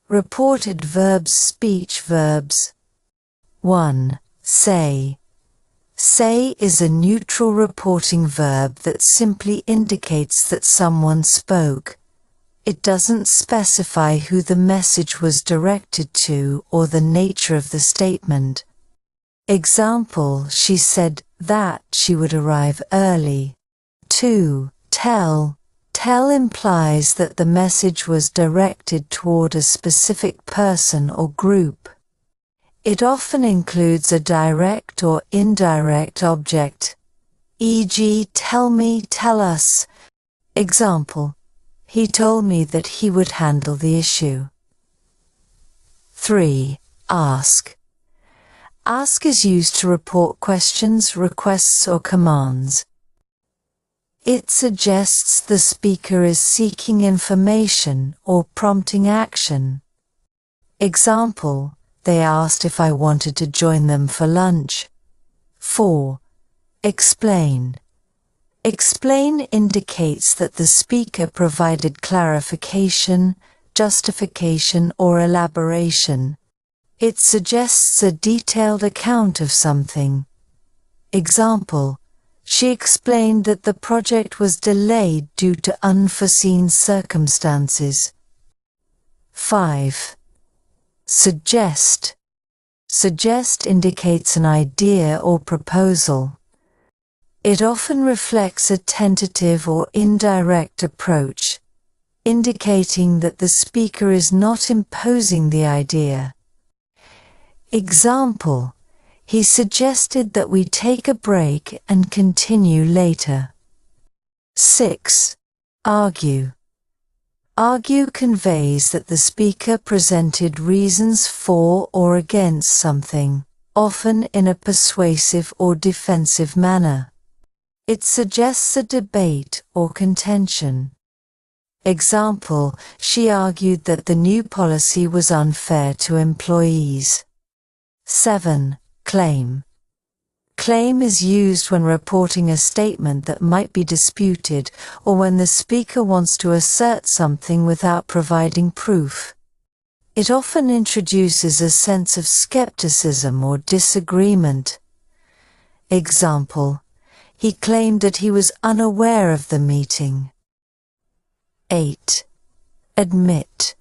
Reported verbs. Speech verbs. 1. Say. Say is a neutral reporting verb that simply indicates that someone spoke. It doesn't specify who the message was directed to or the nature of the statement. Example, she said that she would arrive early. 2. Tell. Tell implies that the message was directed toward a specific person or group. It often includes a direct or indirect object, e.g., tell me, tell us. Example, he told me that he would handle the issue. 3. Ask. Ask is used to report questions, requests, or commands. It suggests the speaker is seeking information or prompting action. Example, they asked if I wanted to join them for lunch. 4. Explain. Explain indicates that the speaker provided clarification, justification, or elaboration. It suggests a detailed account of something. Example, she explained that the project was delayed due to unforeseen circumstances. 5. Suggest. Suggest indicates an idea or proposal. It often reflects a tentative or indirect approach, indicating that the speaker is not imposing the idea. Example, he suggested that we take a break and continue later. 6. Argue. Argue conveys that the speaker presented reasons for or against something, often in a persuasive or defensive manner. It suggests a debate or contention. Example, she argued that the new policy was unfair to employees. 7. Claim. Claim is used when reporting a statement that might be disputed or when the speaker wants to assert something without providing proof. It often introduces a sense of skepticism or disagreement. Example, he claimed that he was unaware of the meeting. 8. Admit.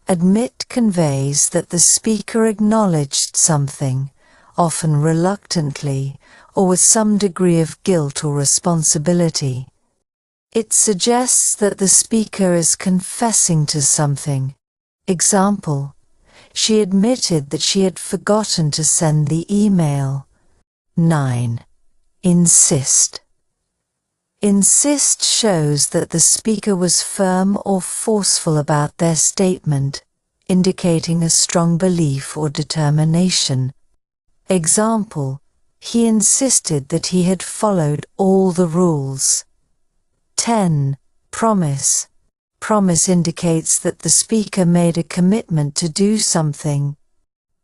Admit conveys that the speaker acknowledged something, often reluctantly or with some degree of guilt or responsibility. It suggests that the speaker is confessing to something. Example, she admitted that she had forgotten to send the email. 9. Insist. Insist shows that the speaker was firm or forceful about their statement, indicating a strong belief or determination. Example, he insisted that he had followed all the rules. 10. Promise. Promise indicates that the speaker made a commitment to do something.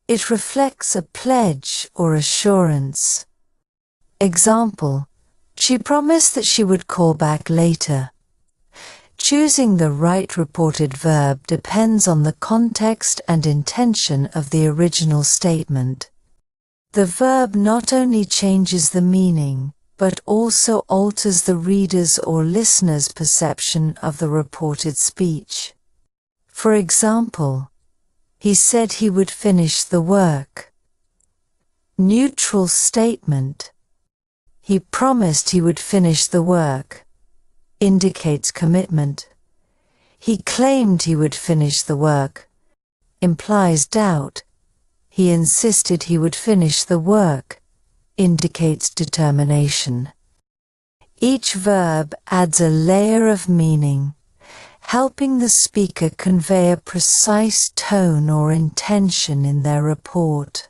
It reflects a pledge or assurance. Example, she promised that she would call back later. Choosing the right reported verb depends on the context and intention of the original statement. The verb not only changes the meaning, but also alters the reader's or listener's perception of the reported speech. For example, he said he would finish the work. Neutral statement. He promised he would finish the work, indicates commitment. He claimed he would finish the work, implies doubt. He insisted he would finish the work, indicates determination. Each verb adds a layer of meaning, helping the speaker convey a precise tone or intention in their report.